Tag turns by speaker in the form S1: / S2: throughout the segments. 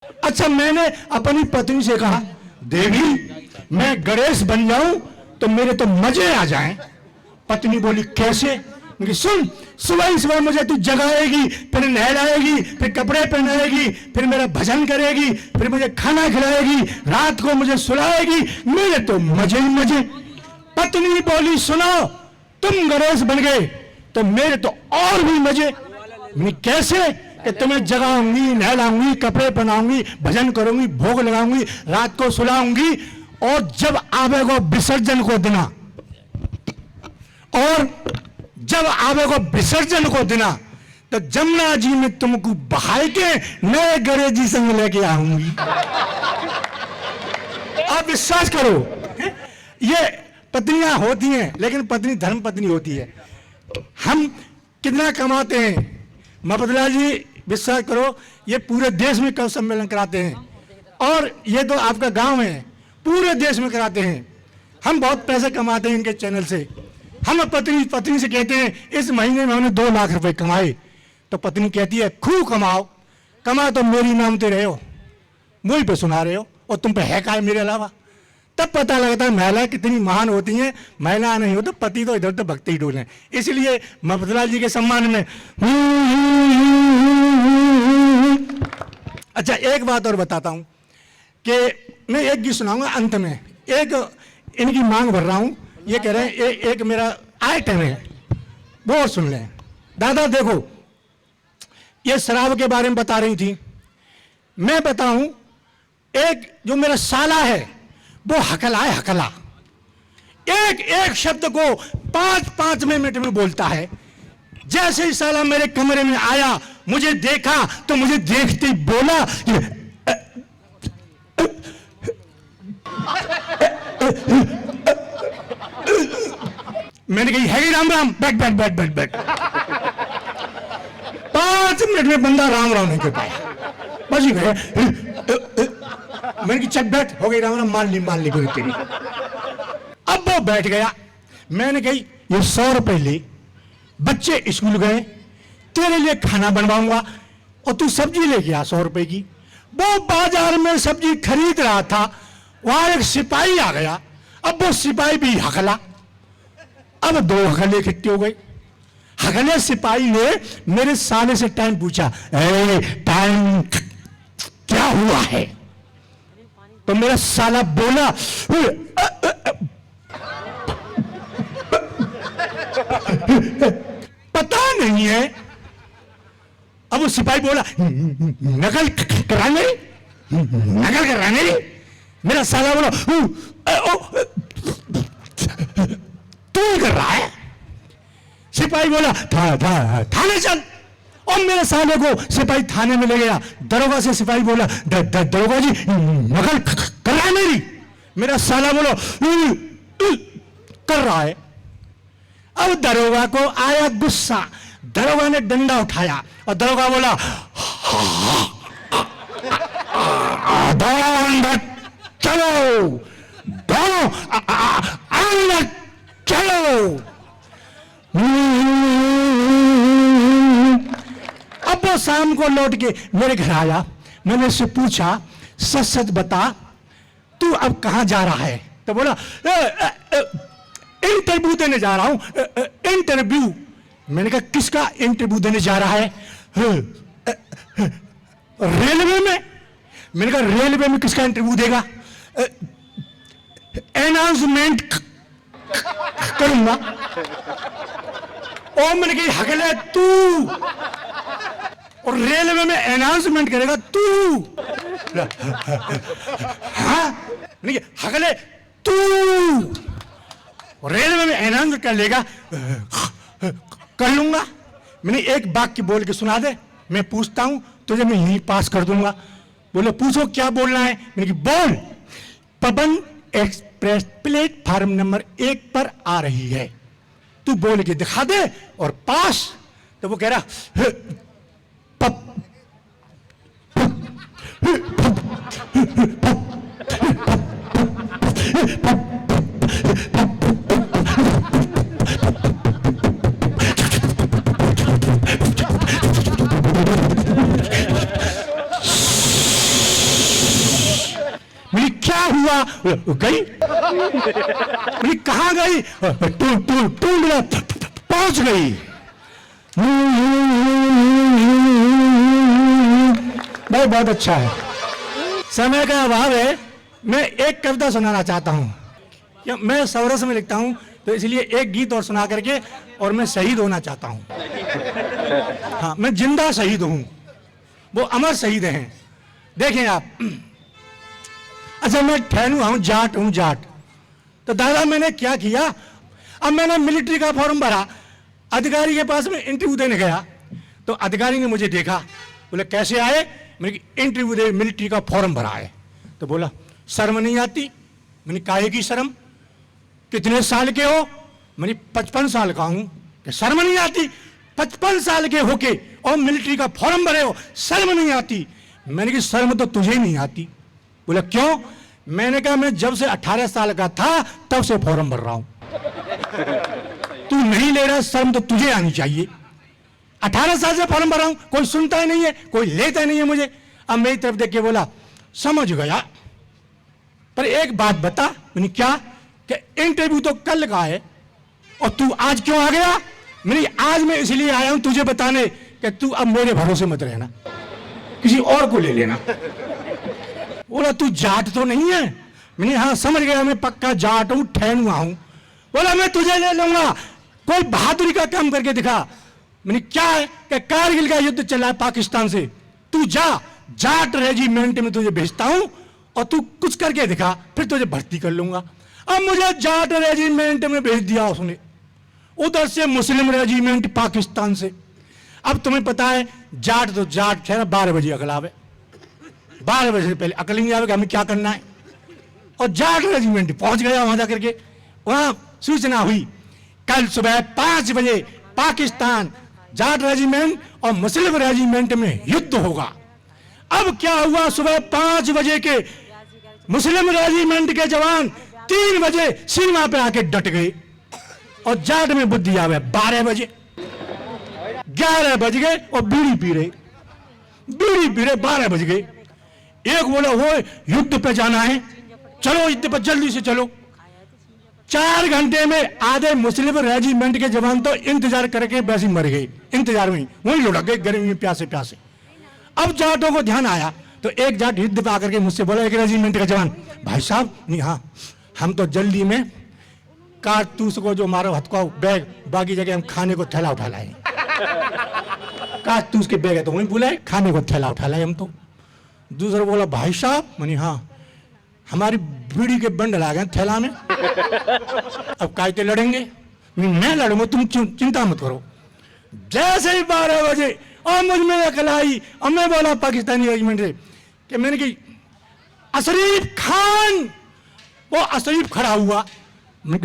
S1: अच्छा, मैंने अपनी पत्नी से कहा, देवी मैं गणेश बन जाऊं तो मेरे तो मजे आ जाएं। पत्नी बोली, कैसे? सुन, सुबह सुबह मुझे तू जगाएगी, फिर नहलाएगी, फिर कपड़े पहनाएगी, फिर मेरा भजन करेगी, फिर मुझे खाना खिलाएगी, रात को मुझे सुलाएगी, मेरे तो मजे ही मजे। पत्नी बोली, सुनो, तुम गणेश बन गए तो मेरे तो और भी मजे। कैसे? कि तुम्हें जगाऊंगी, नहलाऊंगी, कपड़े पहनाऊंगी, भजन करूंगी, भोग लगाऊंगी, रात को सुलाऊंगी, और जब आवेगो विसर्जन को देना, और जब आवेगो विसर्जन को देना, तो जमुना जी में तुमको बहाई के नए गणेश जी संग लेके आऊंगी। आप विश्वास करो, ये पत्नियां होती हैं, लेकिन पत्नी धर्म पत्नी होती है। हम कितना कमाते हैं, मफतलाल जी विश्वास करो, ये पूरे देश में कवि सम्मेलन कराते हैं, और ये तो आपका गांव है, पूरे देश में कराते हैं। हम बहुत पैसे कमाते हैं इनके चैनल से। हम पत्नी से कहते हैं, इस महीने में हमने 2 लाख रुपए कमाए, तो पत्नी कहती है, खूब कमाओ, कमा तो मेरी नामते रहे हो, मुझ पे सुना रहे हो, और तुम पे है क्या मेरे अलावा? तब पता लगता है महिलाएं कितनी महान होती हैं। महिला नहीं हो तो पति तो इधर उधर भक्ति ही डोले। इसलिए मफतलाल जी के सम्मान में अच्छा, एक बात और बताता हूं कि मैं एक गीत सुनाऊंगा अंत में। एक इनकी मांग भर रहा हूं, ये कह रहे हैं एक मेरा आइटम है, वो और सुन लें। दादा देखो, ये शराब के बारे में बता रही थी, मैं बताऊं, एक जो मेरा साला है वो हकला है, हकला। एक एक शब्द को 5-5 मिनट में बोलता है। जैसे ही साला मेरे कमरे में आया, मुझे देखा तो मुझे देखते ही बोला, मैंने कही, है राम राम, बैठ बैठ बैठ बैठ बैठ। 5 मिनट में बंदा राम राम नहीं कर पाया, बस ही गए। मैंने की चल बैठ, हो गई राम राम, मान ली तेरी। अब वो बैठ गया। मैंने कही, ये 100 रुपए ले, बच्चे स्कूल गए, तेरे लिए खाना बनवाऊंगा, और तू सब्जी लेके आ 100 रुपए की। वो बाजार में सब्जी खरीद रहा था, वहां एक सिपाही आ गया। अब वो सिपाही भी हकला। अब 2 हकले इकट्ठे हो गए। हकले सिपाही ने मेरे साले से टाइम पूछा, टाइम क्या हुआ है? तो मेरा साला बोला, पता नहीं है। अब वो सिपाही बोला, नकल कराने मेरा साला बोला, तू ही कर रहा है। सिपाही बोला, थाने चल। और मेरे साले को सिपाही थाने में ले गया। दरोगा से सिपाही बोला, दरोगा जी नकल कर रहा है मेरी। मेरा साला बोला, कर रहा है। अब दरोगा को आया गुस्सा, दरोगा ने डंडा उठाया और दरोगा बोला, चलो दोनों अंदर चलो। अब वो शाम को लौट के मेरे घर आया। मैंने उससे पूछा, सच सच बता, तू अब कहां जा रहा है? तो बोला, इंटरव्यू देने जा रहा हूं। इंटरव्यू? मैंने कहा, किसका इंटरव्यू देने जा रहा है? रेलवे में। मैंने कहा, रेलवे में किसका इंटरव्यू देगा? अनाउंसमेंट करूंगा। और मैंने कही, हकले तू, और रेलवे में अनाउंसमेंट करेगा तू? हाँ, हकले तू रेलवे में अनाउंस कर लेगा? कर लूंगा। मैंने एक वाक्य बोल के सुना दे, मैं पूछता हूं तुझे, मैं यहीं पास कर दूंगा। बोले, पूछो क्या बोलना है? मैंने कहा, बोल। पवन एक्सप्रेस प्लेटफार्म नंबर 1 पर आ रही है, तू बोल के दिखा दे और पास। तो वो कह रहा, बोली क्या हुआ? गई। बोली कहाँ गई? टूंड पहुंच गई। बहुत अच्छा है। समय का अभाव है, मैं एक कविता सुनाना चाहता हूं। मैं सौरस में लिखता हूं, तो इसलिए एक गीत और सुना करके और मैं शहीद होना चाहता हूं। हाँ, मैं जिंदा शहीद हूं, वो अमर शहीद हैं। देखें आप, अच्छा मैं ठहनू हूं, जाट हूं, जाट। तो दादा मैंने क्या किया, अब मैंने मिलिट्री का फॉर्म भरा, अधिकारी के पास में इंटरव्यू देने गया, तो अधिकारी ने मुझे देखा, बोले कैसे आए? मैंने इंटरव्यू दे, मिलिट्री का फॉर्म भरा है। तो बोला शर्म नहीं आती? मैंने काहे की शर्म? कितने साल के हो? मैंने 55 साल का हूं। कि शर्म नहीं आती? 55 साल के होके और मिलिट्री का फॉर्म भरे हो, शर्म नहीं आती? मैंने कहा शर्म तो तुझे नहीं आती। बोला क्यों? मैंने कहा मैं जब से 18 साल का था तब से फॉर्म भर रहा हूं। तू नहीं ले रहा, शर्म तो तुझे आनी चाहिए। 18 साल से फॉर्म भर रहा हूं, कोई सुनता ही नहीं है, कोई लेता नहीं है मुझे। अब मेरी तरफ देख के बोला समझ गया, पर एक बात बता। मैंने क्या? कि इंटरव्यू तो कल का है और तू आज क्यों आ गया? मैंने आज मैं इसलिए आया हूं तुझे बताने कि तू अब मेरे भरोसे मत रहना, किसी और को ले लेना। बोला तू जाट तो नहीं है? मैंने हाँ समझ गया, मैं पक्का जाट हूं, ठहनुआ हूं। बोला मैं तुझे ले लूंगा, कोई बहादुरी का काम करके दिखा। मैंने क्या है? कि कारगिल का युद्ध चला है पाकिस्तान से, तू जा, जाट रेजिमेंट में तुझे भेजता हूं और तू कुछ करके दिखा, फिर तुझे भर्ती कर लूंगा। अब मुझे जाट रेजिमेंट में भेज दिया उसने, उधर से मुस्लिम रेजिमेंट पाकिस्तान से। अब तुम्हें पता है जाट तो जाट, खैर 12 बजे अकलावे, 12 बजे से पहले अकल नहीं आवेगा हमें क्या करना है। और जाट रेजिमेंट पहुंच गया, वहां जाकर के वहां सूचना हुई कल सुबह 5 बजे पाकिस्तान जाट रेजिमेंट और मुस्लिम रेजिमेंट में युद्ध होगा। अब क्या हुआ, सुबह 5 बजे के मुस्लिम रेजिमेंट के जवान 3 बजे सीमा पे आके डट गए और जाट में बुद्धि आवे 12 बजे, 11 बज गए और बीड़ी पी रहे 12 बज गए। एक बोला वो युद्ध पे जाना है, चलो युद्ध पे जल्दी से चलो। 4 घंटे में आधे मुस्लिम रेजिमेंट के जवान तो इंतजार करके वैसे मर गए, इंतजार में वहीं लुढ़क गए गर्मी में प्यासे प्यासे। अब जाटों को ध्यान आया तो एक जाट युद्ध पे आकर के मुझसे बोला, एक रेजिमेंट का जवान, भाई साहब नहीं, हाँ हम तो जल्दी में कारतूस को जो मारो हथकवा बैग, बाकी जगह हम खाने को थैला उठा लाए। कारतूस के बैग है तो वहीं बुलाए, खाने को थैला उठा लाए हम तो। दूसरा बोला भाई साहब, मैंने हाँ हमारी बीड़ी के बंडल आ गए थैला में, अब कायते लड़ेंगे? मैं लड़ूंगा, तुम चिंता मत करो। जैसे ही 12 बजे और मुझ में अकल आई और मैं बोला पाकिस्तानी रेजिमेंट से कि मैंने की अशरीफ खान, वो अशरीफ खड़ा हुआ, मैं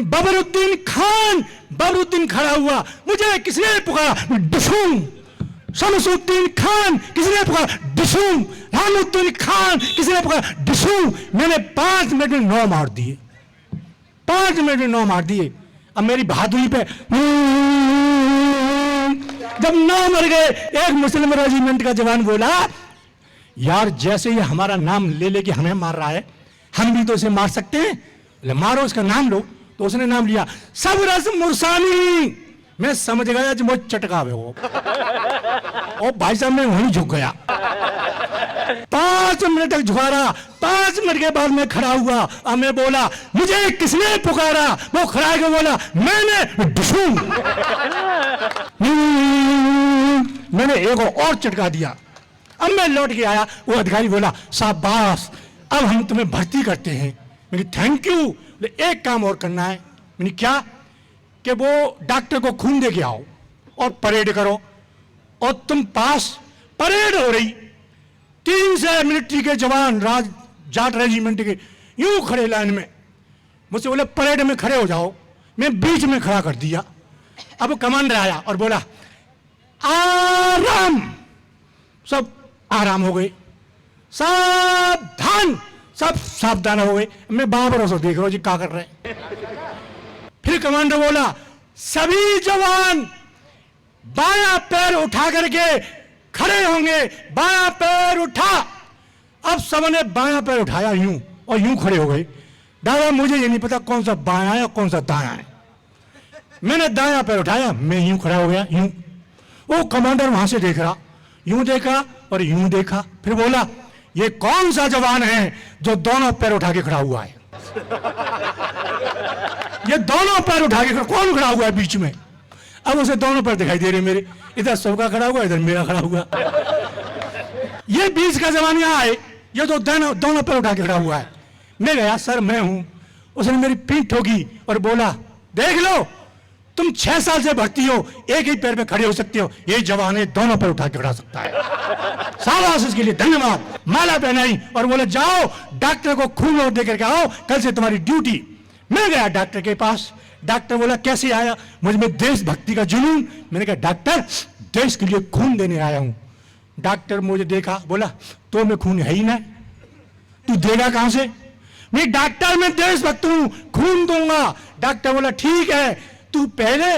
S1: बबरुद्दीन खान, बबरुद्दीन खड़ा हुआ, मुझे किसने पुकारा? डिशूम। शमसुद्दीन खान किसने पुकारा? डिशूम। रामुद्दीन खान किसने पुकारा? डिशूम। मैंने 5 मिनट में 9 मार दिए, 5 मिनट में 9 मार दिए। अब मेरी बहादुरी पे जब 9 मर गए, एक मुस्लिम रेजिमेंट का जवान बोला यार जैसे ये हमारा नाम ले लेके हमें मार रहा है, हम भी तो इसे मार सकते हैं, मारो इसका नाम लो। तो उसने नाम लिया सबरस मुरसानी। मैं समझ गया जो मुझे चटकावे वो, और भाई साहब मैं वहीं झुक गया। 5 मिनट तक झुका रहा, 5 मिनट के बाद मैं खड़ा हुआ और मैं बोला मुझे किसने पुकारा? वो खड़ा है बोला मैंने। डिशूम। मैंने एक और चटका दिया। अब मैं लौट के आया, वो अधिकारी बोला शाबाश, अब हम तुम्हें भर्ती करते हैं। मैंने थैंक यू, एक काम और करना है। मैंने क्या? कि वो डॉक्टर को खून दे के आओ और परेड करो। और तुम पास, परेड हो रही, 3 से मिलिट्री के जवान जाट रेजिमेंट के यूं खड़े लाइन में, मुझसे बोले परेड में खड़े हो जाओ। मैं बीच में खड़ा कर दिया। अब कमांडर आया और बोला आराम, सब आराम हो गए, सावधान, सब सावधान हो गए। मैं बाबर से देख रहा हूं जी क्या कर रहे हैं। फिर कमांडर बोला सभी जवान बायां पैर उठा करके खड़े होंगे, बायां पैर उठा। अब सबने बायां पैर उठाया यूं और यूं खड़े हो गए। दादा मुझे ये नहीं पता कौन सा बायां है और कौन सा दायां है। मैंने दायां पैर उठाया, मैं यूं खड़ा हो गया, यूं। वो कमांडर वहां से देख रहा, यूं देखा और यूं देखा, फिर बोला ये कौन सा जवान है जो दोनों पैर उठा के खड़ा हुआ है? ये दोनों पैर उठा के कौन खड़ा हुआ है बीच में? अब उसे दोनों पैर दिखाई दे रहे मेरे, इधर सबका खड़ा हुआ, इधर मेरा खड़ा हुआ। ये बीच का जवान यहाँ है, ये तो दोनों पैर उठा के खड़ा हुआ है। मैं गया, सर मैं हूं। उसने मेरी पीठ ठोकी और बोला देख लो, तुम 6 साल से भर्ती हो, एक ही पैर पे खड़े हो सकते हो, ये जवान है दोनों पैर उठा के खड़ा सकता है। शाबाश, इसके लिए धन्यवाद। माला पहनाई और बोले जाओ डॉक्टर को खून और दे करके आओ, कल से तुम्हारी ड्यूटी। मैं गया डॉक्टर के पास। डॉक्टर बोला कैसे आया? मुझ में देशभक्ति का जुनून। मैंने कहा डॉक्टर देश के लिए खून देने आया हूं। डॉक्टर मुझे देखा, बोला तो में खून है ही ना, तू देगा कहां से? मैं डॉक्टर मैं देशभक्त हूं, खून दूंगा। डॉक्टर बोला ठीक है, तू पहले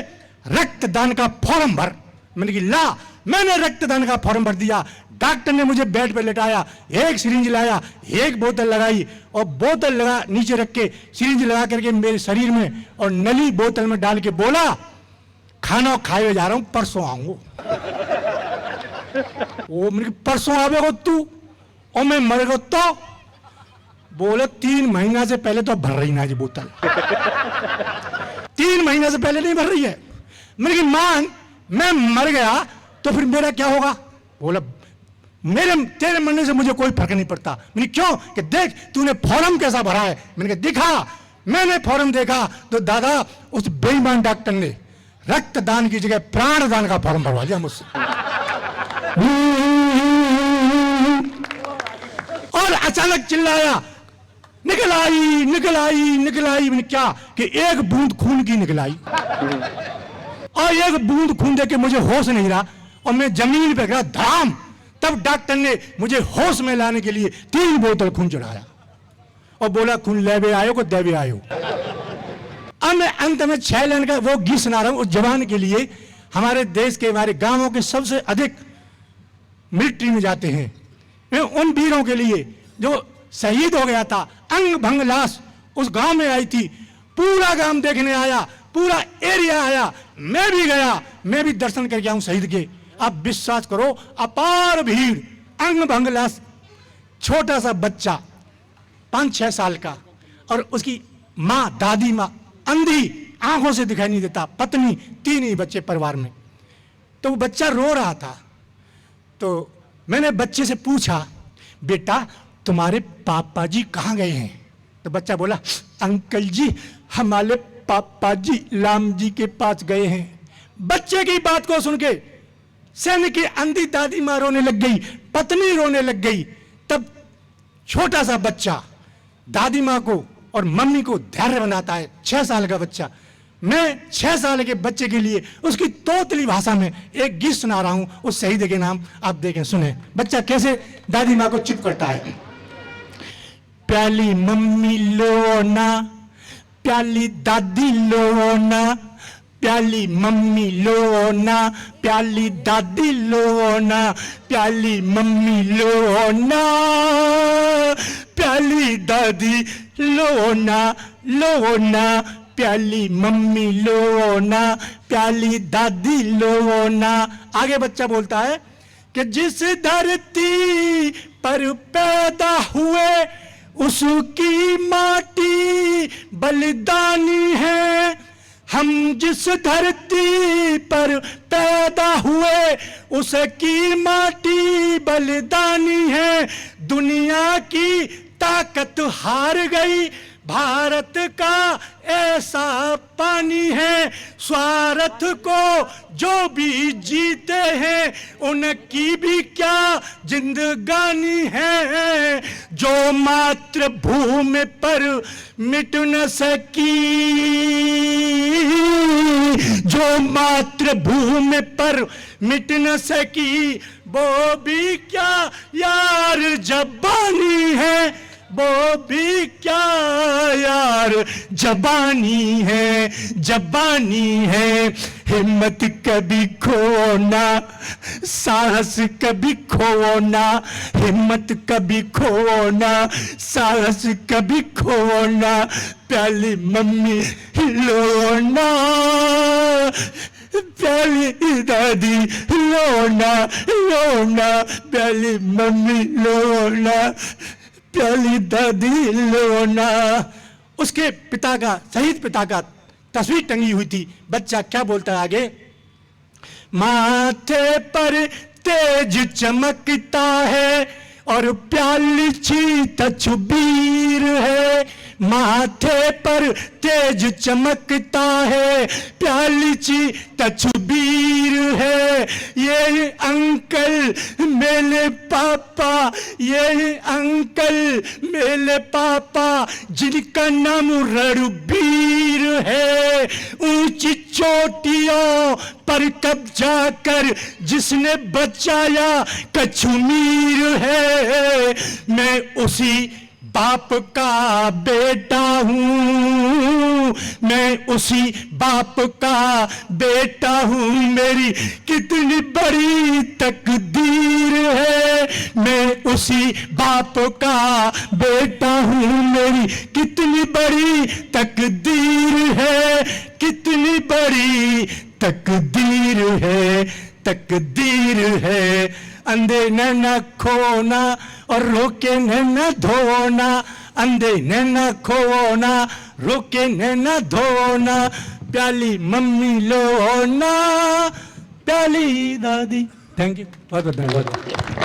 S1: रक्तदान का फॉर्म भर। मैंने कहा ला, मैंने रक्तदान का फॉर्म भर दिया। डॉक्टर ने मुझे बेड पे लेटाया, एक सिरिंज लाया, एक बोतल लगाई और बोतल लगा नीचे रख के सिरिंज लगा करके मेरे शरीर में और नली बोतल में डाल के बोला खाना खाए जा रहा हूं, परसों आऊंगा। वो मेरे परसों आवेगा तू और मैं मरेगा तो? बोले 3 महीना से पहले तो भर रही ना जी बोतल। 3 महीना से पहले नहीं भर रही है। मैंने कहा मान मैं मर गया तो फिर मेरा क्या होगा? बोला मेरे तेरे मरने से मुझे कोई फर्क नहीं पड़ता। मैंने क्यों? कि देख तूने फॉर्म कैसा भरा है। मैंने कहा दिखा। मैंने फॉर्म देखा तो दादा उस बेईमान डॉक्टर ने रक्तदान की जगह प्राणदान का फॉर्म भरवा दिया मुझसे। और अचानक चिल्लाया निकल आई निकल आई निकल आई। मैंने क्या कि एक बूंद खून की निकल आई और एक बूंद खून देके मुझे होश नहीं रहा और मैं जमीन पे गिरा धड़ाम। तब डॉक्टर ने मुझे होश में लाने के लिए 3 बोतल खून चढ़ाया और बोला खून लेवे आयो को देवे आयो। अब मैं अंत में 6 लाइन का वो गीत सुना रहा हूं उस जवान के लिए। हमारे देश के हमारे गांवों के सबसे अधिक मिलिट्री में जाते हैं। मैं उन वीरों के लिए जो शहीद हो गया था, अंग भंग लाश उस गांव में आई थी, पूरा गांव देखने आया, पूरा एरिया आया, मैं भी गया, मैं भी दर्शन करके आऊं शहीद के। आप विश्वास करो अपार भीड़, अंग भंग लाश, छोटा सा बच्चा 5-6 साल का और उसकी माँ दादी माँ अंधी, आंखों से दिखाई नहीं देता, पत्नी, 3 ही बच्चे परिवार में। तो वो बच्चा रो रहा था। तो मैंने बच्चे से पूछा बेटा तुम्हारे पापा जी कहाँ गए हैं? तो बच्चा बोला अंकल जी हमारे पापा जी राम जी के पास गए हैं। बच्चे की बात को सुन के सैन्य की अंधी दादी मां रोने लग गई, पत्नी रोने लग गई। तब छोटा सा बच्चा दादी मां को और मम्मी को धैर्य बनाता है। 6 साल का बच्चा। मैं 6 साल के बच्चे के लिए उसकी तोतली भाषा में एक गीत सुना रहा हूं उस शहीद के नाम। आप देखें सुने बच्चा कैसे दादी मां को चुप करता है। प्याली मम्मी लो ना, प्याली दादी लो ना, प्याली मम्मी लो ना, प्याली दादी लो ना, प्याली मम्मी लो ना, प्याली दादी लो ना, प्याली मम्मी लो ना, प्याली दादी लो ना। आगे बच्चा बोलता है कि जिस धरती पर पैदा हुए उसकी माटी बलिदानी है। हम जिस धरती पर पैदा हुए उसकी माटी बलिदानी है। दुनिया की ताकत हार गई, भारत का ऐसा पानी है। स्वार्थ को जो भी जीते हैं उनकी भी क्या जिंदगानी है। जो मातृभूमि पर मिट न सकी, जो मातृभूमि पर मिट न सकी, वो भी क्या यार जबानी है, वो भी क्या यार जबानी है, जबानी है। हिम्मत कभी खोना, साहस कभी खोना, हिम्मत कभी खोना, साहस कभी खोना, प्याली मम्मी लोना, प्याली दादी लोना, लोना, प्याली मम्मी लोना, प्याली दादी लोना। उसके पिता का, शहीद पिता का तस्वीर टंगी हुई थी। बच्चा क्या बोलता है आगे, माथे पर तेज चमकता है और प्याली ची तछबीर है, माथे पर तेज चमकता है, प्याली ची तछबीर है। ये अंकल मेरे पापा, ये अंकल मेरे पापा, जिनका नाम रणबीर है। ऊंची चोटियों पर कब्जा कर जिसने बचाया कश्मीर है। मैं उसी बाप का बेटा हूँ, मैं उसी बाप का बेटा हूँ, मेरी कितनी बड़ी तकदीर है। मैं उसी बाप का बेटा हूँ, मेरी कितनी बड़ी तकदीर है, कितनी बड़ी तकदीर है, तकदीर है। अंधे न खोना और रोके न धोना, अंधे न खोना, रोके न धोना, प्याली मम्मी लोना, प्याली दादी। थैंक यू, बहुत बहुत धन्यवाद।